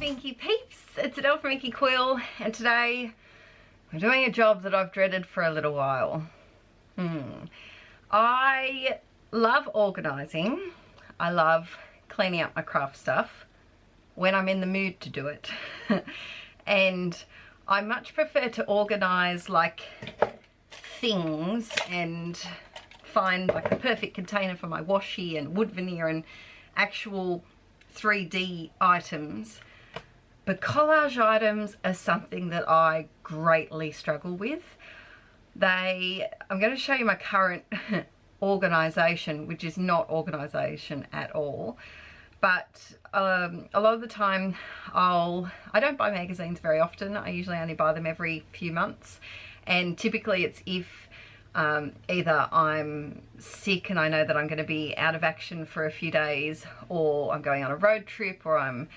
Inkie peeps, it's Adele from Inkie Quill, and today I'm doing a job that I've dreaded for a little while. I love organising. I love cleaning up my craft stuff when I'm in the mood to do it. And I much prefer to organise like things and find like the perfect container for my washi and wood veneer and actual 3D items. But collage items are something that I greatly struggle with. I'm going to show you my current organisation, which is not organisation at all. But a lot of the time I don't buy magazines very often. I usually only buy them every few months. And typically it's if either I'm sick and I know that I'm going to be out of action for a few days, or I'm going on a road trip, or I'm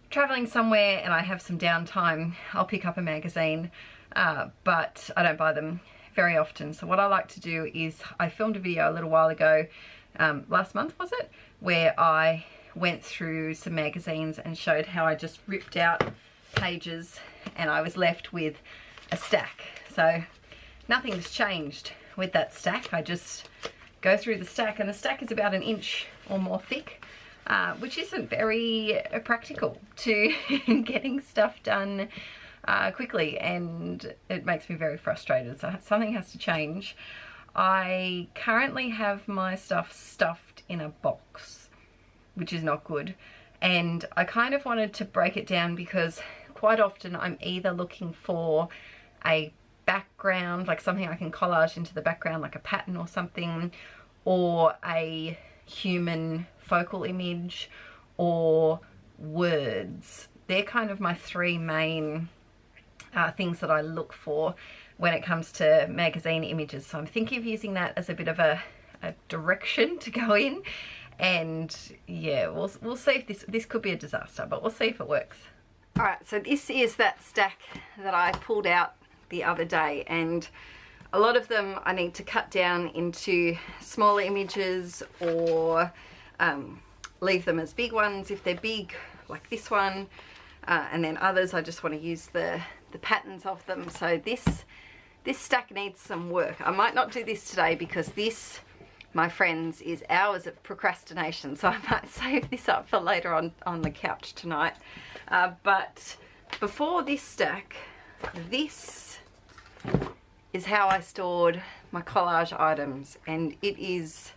traveling somewhere and I have some downtime, I'll pick up a magazine, but I don't buy them very often. So what I like to do is, I filmed a video a little while ago, last month was it, where I went through some magazines and showed how I just ripped out pages and I was left with a stack. So nothing's changed with that stack. I just go through the stack, and the stack is about 1 inch or more thick, which isn't very practical to getting stuff done quickly, and it makes me very frustrated. So something has to change. I currently have my stuff stuffed in a box, which is not good, and I kind of wanted to break it down because quite often I'm either looking for a background, like something I can collage into the background, like a pattern or something, or a human focal image, or words. They're kind of my three main things that I look for when it comes to magazine images. So I'm thinking of using that as a bit of a direction to go in, and yeah, we'll see if this could be a disaster, but we'll see if it works. All right, so this is that stack that I pulled out the other day, and a lot of them I need to cut down into smaller images, or leave them as big ones if they're big, like this one, and then others I just want to use the patterns of them. So this stack needs some work. I might not do this today because this, my friends, is hours of procrastination, so I might save this up for later on the couch tonight. But before this stack, this is how I stored my collage items, and it is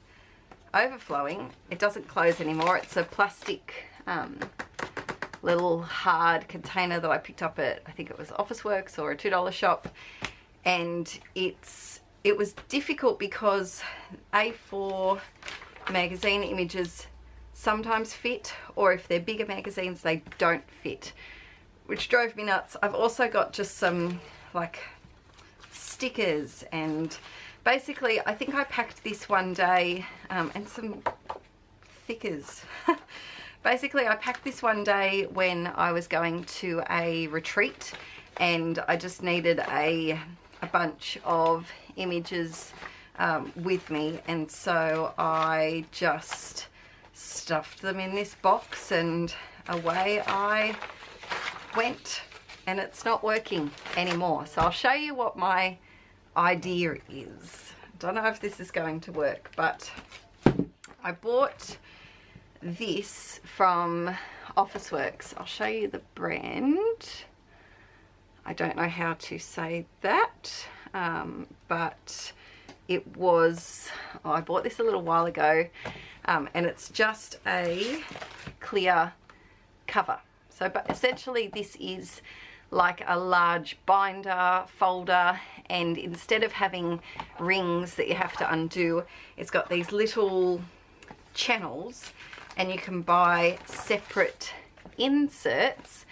overflowing. It doesn't close anymore. It's a plastic little hard container that I picked up at, I think it was Officeworks or a $2 shop, and it was difficult because A4 magazine images sometimes fit, or if they're bigger magazines they don't fit, which drove me nuts. I've also got just some like stickers, and basically I think I packed this one day, and some thickers. Basically I packed this one day when I was going to a retreat, and I just needed a bunch of images with me, and so I just stuffed them in this box and away I went, and it's not working anymore. So I'll show you what my idea is. Don't know if this is going to work, but I bought this from Officeworks. I'll show you the brand. I don't know how to say that, but it was, I bought this a little while ago, and it's just a clear cover. So but essentially this is like a large binder folder, and instead of having rings that you have to undo, it's got these little channels, and you can buy separate inserts,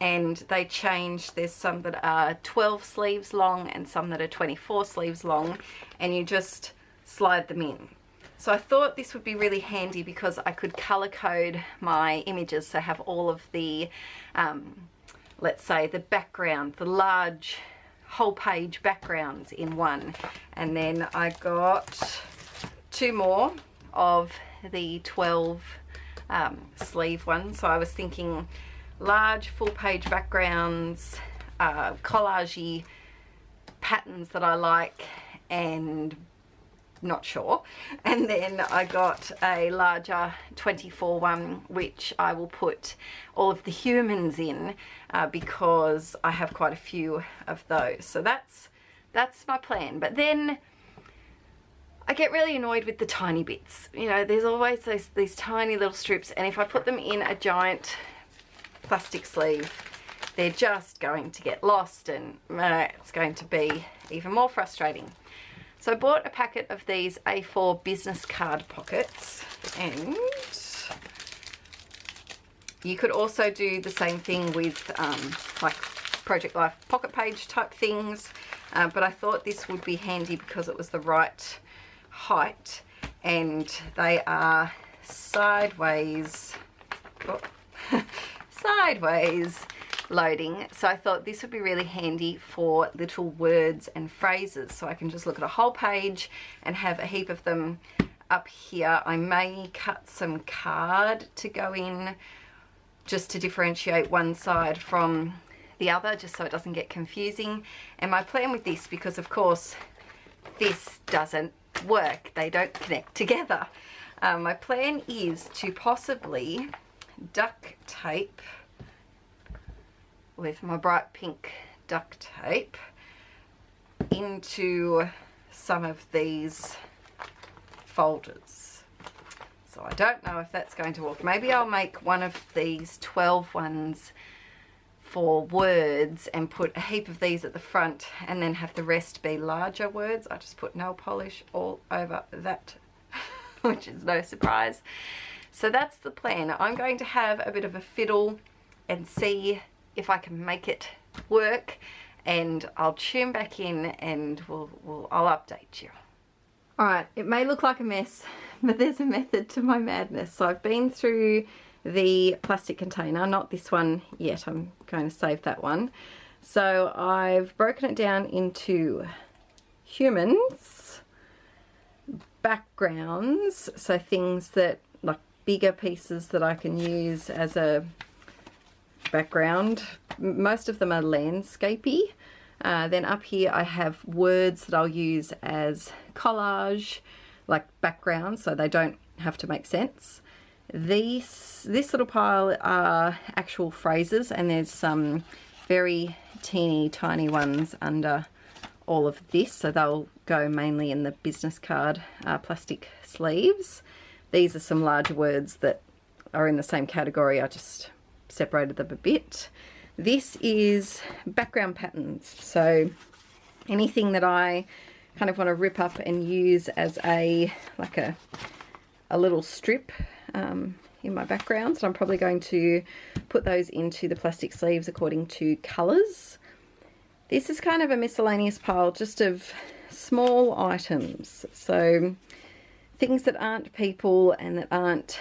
and they change. There's some that are 12 sleeves long and some that are 24 sleeves long, and you just slide them in. So I thought this would be really handy because I could color code my images, so have all of the let's say the background, the large whole page backgrounds in one. And then I got 2 more of the 12 sleeve ones. So I was thinking large full page backgrounds, collage-y patterns that I like and not sure. And then I got a larger 24 one, which I will put all of the humans in because I have quite a few of those. So that's my plan. But then I get really annoyed with the tiny bits. You know, there's always these tiny little strips, and if I put them in a giant plastic sleeve, they're just going to get lost, and it's going to be even more frustrating. So I bought a packet of these A4 business card pockets, and you could also do the same thing with like Project Life pocket page type things, but I thought this would be handy because it was the right height, and they are sideways sideways loading, so I thought this would be really handy for little words and phrases, so I can just look at a whole page and have a heap of them up here. I may cut some card to go in just to differentiate one side from the other, just so it doesn't get confusing. And my plan with this, because of course this doesn't work, they don't connect together, my plan is to possibly duct tape with my bright pink duct tape into some of these folders. So I don't know if that's going to work. Maybe I'll make one of these 12 ones for words and put a heap of these at the front and then have the rest be larger words. I just put nail polish all over that, which is no surprise. So that's the plan. I'm going to have a bit of a fiddle and see if I can make it work, and I'll tune back in and I'll update you. Alright, it may look like a mess, but there's a method to my madness. So I've been through the plastic container, not this one yet, I'm going to save that one. So I've broken it down into humans, backgrounds, so things that, like bigger pieces that I can use as a background. Most of them are landscapey. Then up here I have words that I'll use as collage, like background, so they don't have to make sense. This little pile are actual phrases, and there's some very teeny tiny ones under all of this, so they'll go mainly in the business card plastic sleeves. These are some larger words that are in the same category, I just separated them a bit. This is background patterns, so anything that I kind of want to rip up and use as a little strip in my backgrounds. I'm probably going to put those into the plastic sleeves according to colours. This is kind of a miscellaneous pile just of small items, so things that aren't people and that aren't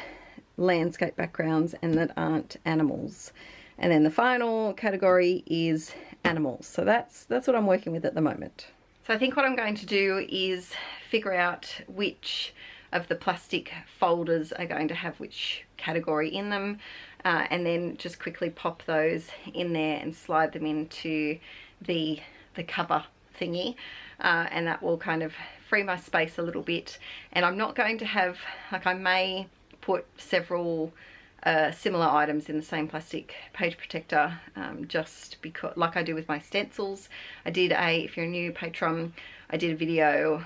landscape backgrounds and that aren't animals. And then the final category is animals. So that's what I'm working with at the moment. So I think what I'm going to do is figure out which of the plastic folders are going to have which category in them, and then just quickly pop those in there and slide them into the cover thingy, and that will kind of free my space a little bit. And I'm not going to have, like, I may put several similar items in the same plastic page protector, just because, like I do with my stencils. I did if you're a new patron, I did a video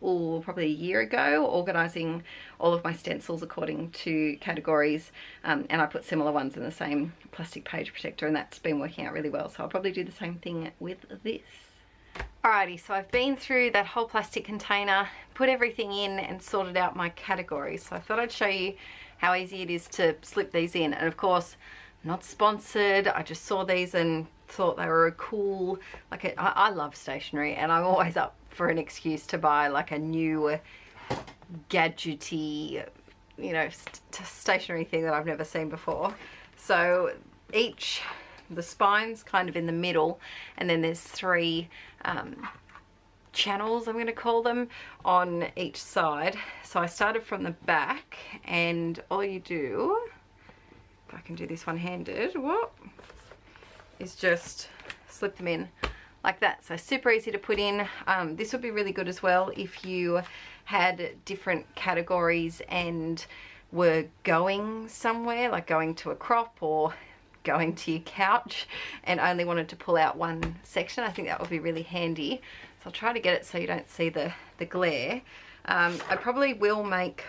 probably a year ago organising all of my stencils according to categories, and I put similar ones in the same plastic page protector, and that's been working out really well, so I'll probably do the same thing with this. Alrighty, so I've been through that whole plastic container, put everything in and sorted out my categories. So I thought I'd show you how easy it is to slip these in. And of course, not sponsored, I just saw these and thought they were a cool, I love stationery, and I'm always up for an excuse to buy like a new gadgety, you know, stationery thing that I've never seen before. So the spine's kind of in the middle, and then there's three channels, I'm going to call them, on each side. So I started from the back, and all you do if I can do this one-handed, whoop, is just slip them in like that. So super easy to put in. This would be really good as well if you had different categories and were going somewhere, like going to a crop or going to your couch and only wanted to pull out one section. I think that would be really handy. So I'll try to get it so you don't see the glare. I probably will make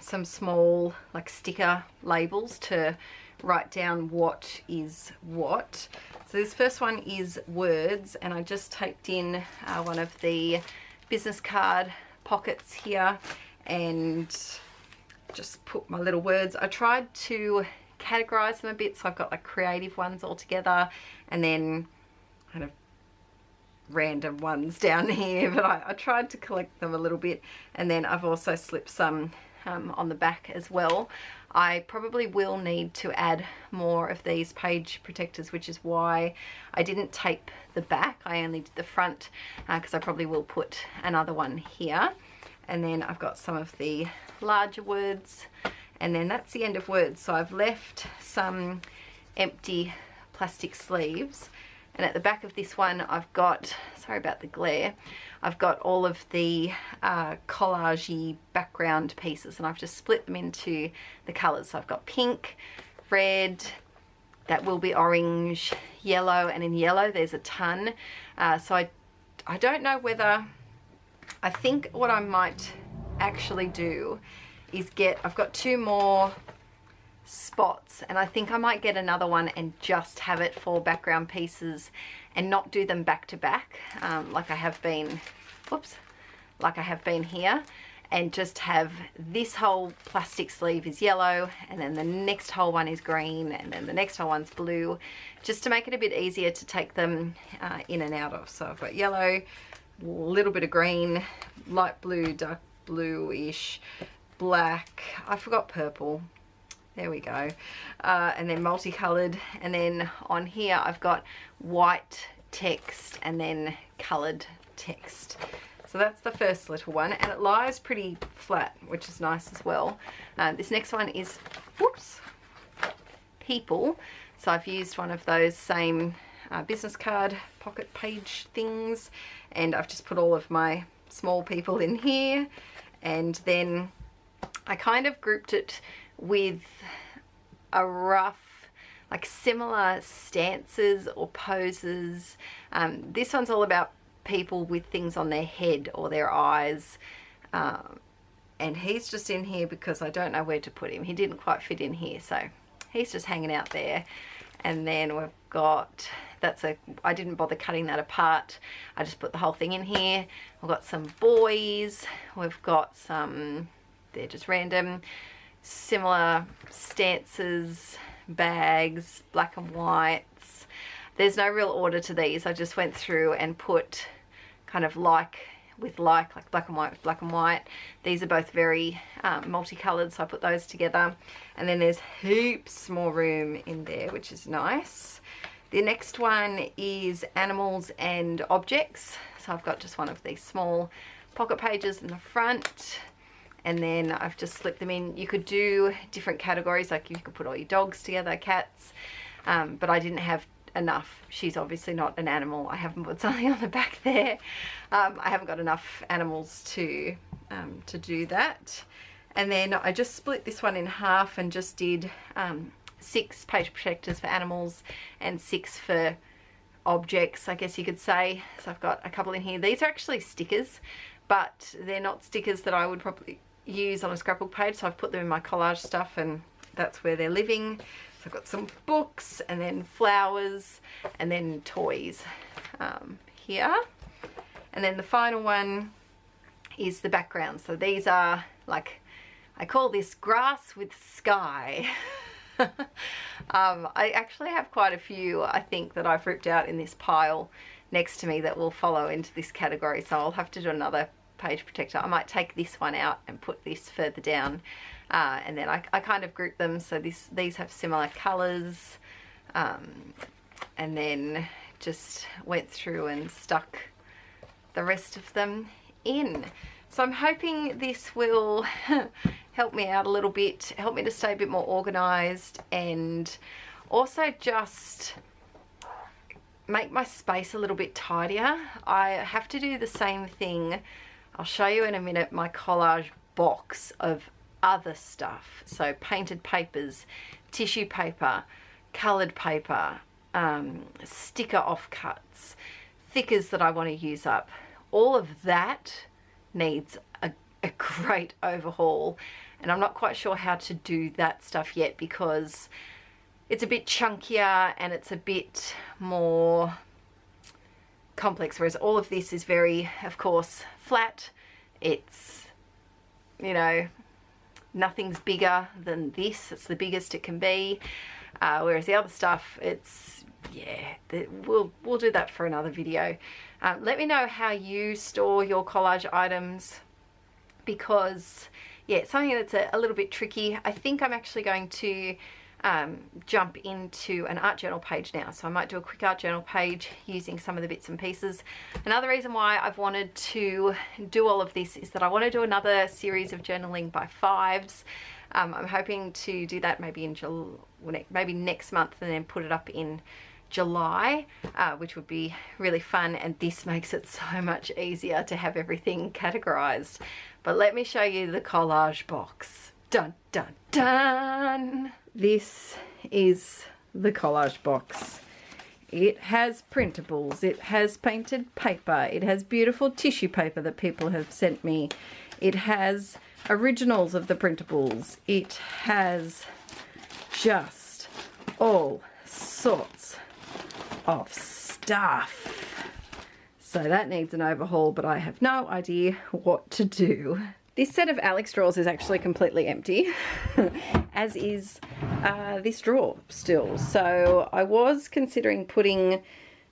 some small like sticker labels to write down what is what. So this first one is words, and I just taped in one of the business card pockets here and just put my little words. I tried to categorize them a bit, so I've got like creative ones all together and then kind of random ones down here, but I tried to collect them a little bit, and then I've also slipped some on the back as well. I probably will need to add more of these page protectors, which is why I didn't tape the back. I only did the front because I probably will put another one here. And then I've got some of the larger words, and then that's the end of words. So I've left some empty plastic sleeves, and at the back of this one I've got, sorry about the glare, I've got all of the collage-y background pieces, and I've just split them into the colours. So I've got pink, red, that will be orange, yellow, and in yellow there's a ton. So I don't know whether, I think what I might actually do is I've got 2 more spots, and I think I might get another one and just have it for background pieces and not do them back to back like I have been, whoops, like I have been here, and just have this whole plastic sleeve is yellow, and then the next whole one is green, and then the next whole one's blue, just to make it a bit easier to take them in and out of. So I've got yellow, a little bit of green, light blue, dark bluish, black, I forgot purple, there we go, and then multicolored, and then on here I've got white text and then colored text. So that's the first little one, and it lies pretty flat, which is nice as well. This next one is, whoops, people. So I've used one of those same business card pocket page things, and I've just put all of my small people in here, and then I kind of grouped it with a rough, like similar stances or poses. This one's all about people with things on their head or their eyes, and he's just in here because I don't know where to put him. He didn't quite fit in here, so he's just hanging out there. And then we've got, I didn't bother cutting that apart, I just put the whole thing in here. We've got some boys, we've got some, they're just random, similar stances, bags, black and whites. There's no real order to these. I just went through and put kind of like with like black and white with black and white. These are both very multicolored, so I put those together. And then there's heaps more room in there, which is nice. The next one is animals and objects. So I've got just one of these small pocket pages in the front, and then I've just slipped them in. You could do different categories, like you could put all your dogs together, cats, but I didn't have enough. She's obviously not an animal. I haven't put something on the back there. I haven't got enough animals to do that. And then I just split this one in half and just did 6 page protectors for animals and 6 for objects, I guess you could say. So I've got a couple in here. These are actually stickers, but they're not stickers that I would probably use on a scrapbook page, so I've put them in my collage stuff, and that's where they're living. So I've got some books, and then flowers, and then toys here. And then the final one is the background. So these are, like, I call this grass with sky. I actually have quite a few, I think, that I've ripped out in this pile next to me that will follow into this category, so I'll have to do another page protector. I might take this one out and put this further down, and then I kind of group them so these have similar colours, and then just went through and stuck the rest of them in. So I'm hoping this will help me out a little bit, help me to stay a bit more organized, and also just make my space a little bit tidier. I have to do the same thing. I'll show you in a minute my collage box of other stuff. So painted papers, tissue paper, colored paper, sticker offcuts, thickers that I want to use up. All of that needs a great overhaul, and I'm not quite sure how to do that stuff yet because it's a bit chunkier and it's a bit more complex, whereas all of this is very, of course, flat. It's, you know, nothing's bigger than this. It's the biggest it can be. Whereas the other stuff, it's, yeah, we'll do that for another video. Let me know how you store your collage items, because, yeah, it's something that's a little bit tricky. I think I'm actually going to jump into an art journal page now, so I might do a quick art journal page using some of the bits and pieces. Another reason why I've wanted to do all of this is that I want to do another series of journaling by fives. I'm hoping to do that maybe in maybe next month, and then put it up in July, which would be really fun, and this makes it so much easier to have everything categorized. But let me show you the collage box. Dun dun dun! This is the collage box. It has printables, it has painted paper, it has beautiful tissue paper that people have sent me, it has originals of the printables, it has just all sorts of stuff. So that needs an overhaul, but I have no idea what to do. This set of Alex drawers is actually completely empty, as is this drawer still. So I was considering putting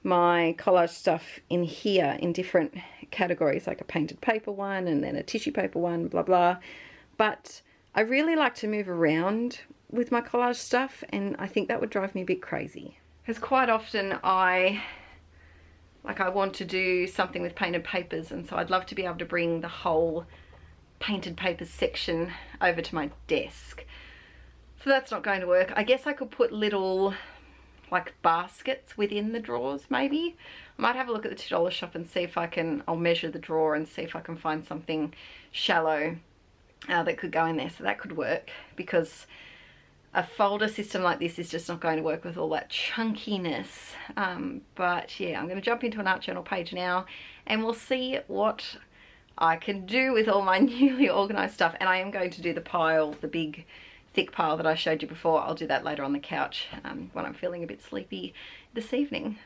my collage stuff in here in different categories, like a painted paper one and then a tissue paper one, blah blah. But I really like to move around with my collage stuff, and I think that would drive me a bit crazy. Because quite often I want to do something with painted papers, and so I'd love to be able to bring the whole painted papers section over to my desk. So that's not going to work. I guess I could put little like baskets within the drawers maybe. I might have a look at the $2 shop and see if I can, I'll measure the drawer and see if I can find something shallow that could go in there. So that could work, because a folder system like this is just not going to work with all that chunkiness. But yeah, I'm going to jump into an art journal page now and we'll see what I can do with all my newly organized stuff. And I am going to do the pile, the big thick pile that I showed you before. I'll do that later on the couch when I'm feeling a bit sleepy this evening.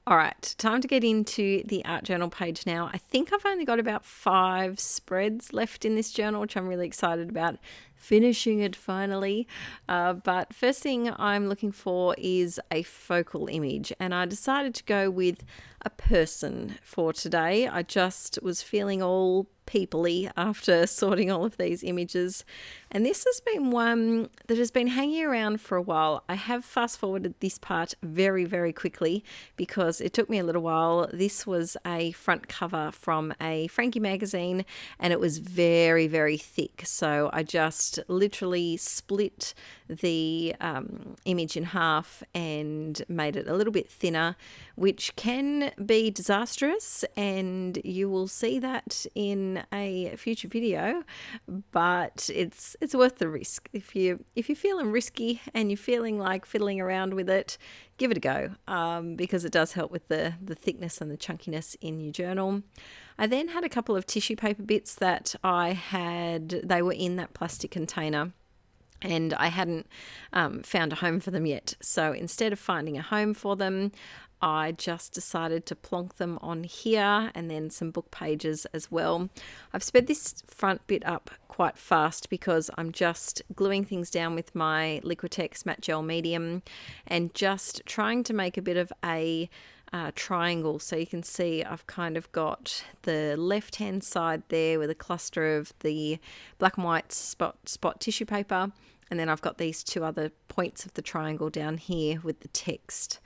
All right, time to get into the art journal page now. I think I've only got about 5 spreads left in this journal, which I'm really excited about finishing it finally. But first thing I'm looking for is a focal image, and I decided to go with a person for today. I just was feeling all peoply after sorting all of these images, and this has been one that has been hanging around for a while. I have fast forwarded this part very, very quickly because it took me a little while. This was a front cover from a Frankie magazine, and it was very, very thick, so I just literally split the image in half and made it a little bit thinner, which can be disastrous, and you will see that in a future video, but it's worth the risk. If you're feeling risky and you're feeling like fiddling around with it, give it a go, because it does help with the thickness and the chunkiness in your journal. I then had a couple of tissue paper bits that they were in that plastic container, and I hadn't found a home for them yet. So instead of finding a home for them, I just decided to plonk them on here, and then some book pages as well. I've sped this front bit up quite fast because I'm just gluing things down with my Liquitex matte gel medium and just trying to make a bit of a triangle. So you can see I've kind of got the left hand side there with a cluster of the black and white spot tissue paper, and then I've got these 2 other points of the triangle down here with the text.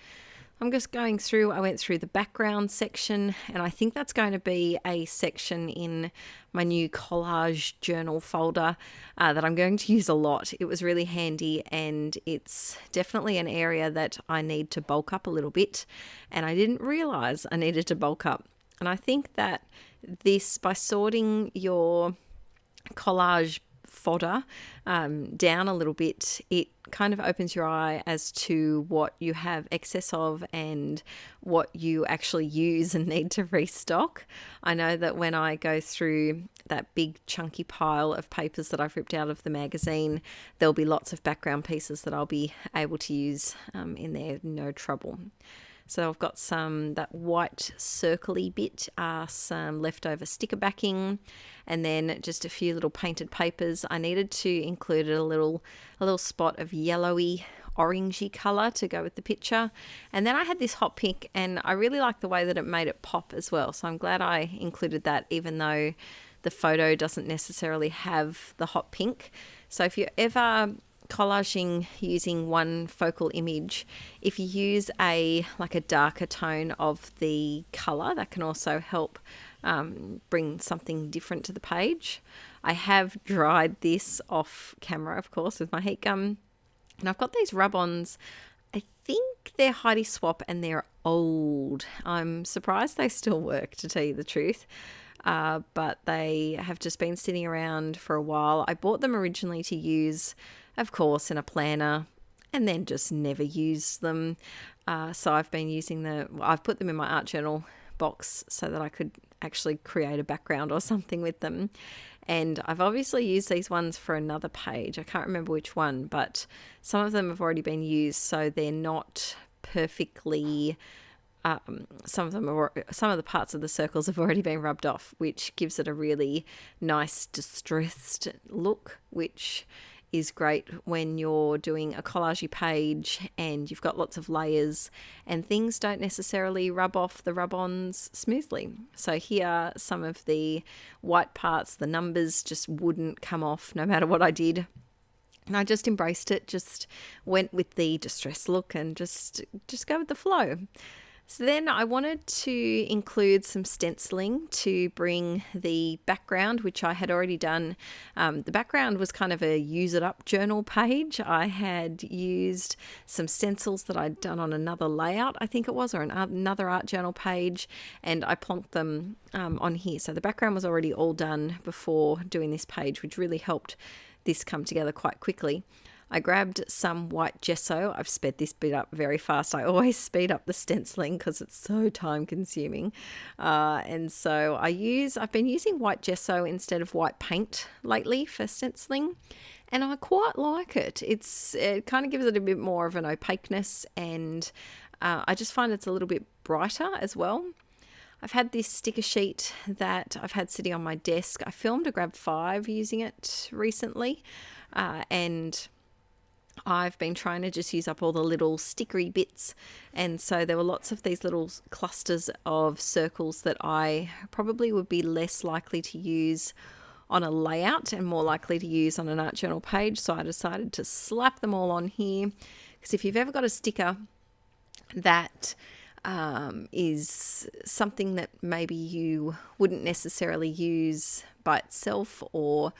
I'm just going through, I went through the background section, and I think that's going to be a section in my new collage journal folder that I'm going to use a lot. It was really handy, and it's definitely an area that I need to bulk up a little bit, and I didn't realize I needed to bulk up. And I think that this, by sorting your collage fodder down a little bit, it kind of opens your eye as to what you have excess of and what you actually use and need to restock. I know that when I go through that big chunky pile of papers that I've ripped out of the magazine, there'll be lots of background pieces that I'll be able to use in there, no trouble. So I've got that white circly bit, some leftover sticker backing, and then just a few little painted papers. I needed to include a little spot of yellowy orangey colour to go with the picture. And then I had this hot pink, and I really like the way that it made it pop as well. So I'm glad I included that, even though the photo doesn't necessarily have the hot pink. So if you're ever collaging using one focal image, if you use a darker tone of the color, that can also help bring something different to the page. I have dried this off camera, of course, with my heat gun, and I've got these rub-ons. I think they're Heidi Swap, and they're old. I'm surprised they still work, to tell you the truth. But they have just been sitting around for a while. I bought them originally to use, of course, in a planner, and then just never used them. So I've been using I've put them in my art journal box so that I could actually create a background or something with them. And I've obviously used these ones for another page. I can't remember which one, but some of them have already been used, so they're not perfectly... some of the parts of the circles have already been rubbed off, which gives it a really nice distressed look, which is great when you're doing a collage page and you've got lots of layers and things don't necessarily rub off the rub-ons smoothly. So here, some of the white parts, the numbers just wouldn't come off no matter what I did. And I just embraced it, just went with the distressed look and just go with the flow. So then I wanted to include some stenciling to bring the background, which I had already done. The background was kind of a use it up journal page. I had used some stencils that I'd done on another layout, I think it was, or another art journal page, and I plonked them on here. So the background was already all done before doing this page, which really helped this come together quite quickly. I grabbed some white gesso. I've sped this bit up very fast. I always speed up the stenciling because it's so time consuming. And so I've been using white gesso instead of white paint lately for stenciling. And I quite like it. It kind of gives it a bit more of an opaqueness, and I just find it's a little bit brighter as well. I've had this sticker sheet that I've had sitting on my desk. I filmed a Grab 5 using it recently, and I've been trying to just use up all the little stickery bits, and so there were lots of these little clusters of circles that I probably would be less likely to use on a layout and more likely to use on an art journal page. So I decided to slap them all on here, because if you've ever got a sticker that is something that maybe you wouldn't necessarily use by itself, or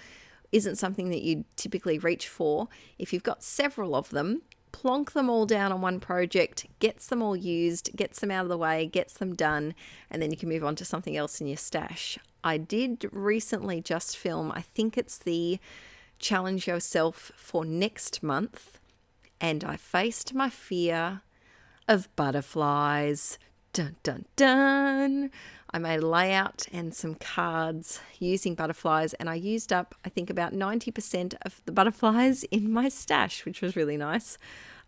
isn't something that you'd typically reach for, if you've got several of them, plonk them all down on one project, gets them all used, gets them out of the way, gets them done, and then you can move on to something else in your stash. I did recently just film, I think it's the Challenge Yourself for next month, and I faced my fear of butterflies. Dun, dun, dun. I made a layout and some cards using butterflies, and I used up, I think, about 90% of the butterflies in my stash, which was really nice.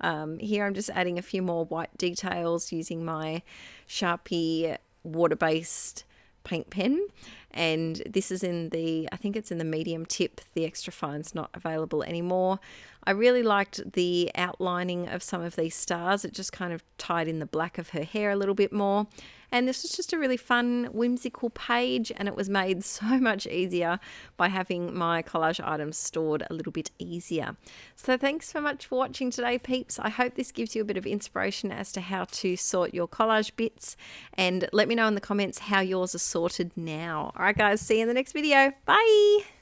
Here I'm just adding a few more white details using my Sharpie water-based paint pen, and this is in the, I think it's in the medium tip. The extra fine's not available anymore. I really liked the outlining of some of these stars. It just kind of tied in the black of her hair a little bit more. And this was just a really fun, whimsical page, and it was made so much easier by having my collage items stored a little bit easier. So thanks so much for watching today, peeps. I hope this gives you a bit of inspiration as to how to sort your collage bits, and let me know in the comments how yours are sorted now. All right, guys, see you in the next video. Bye.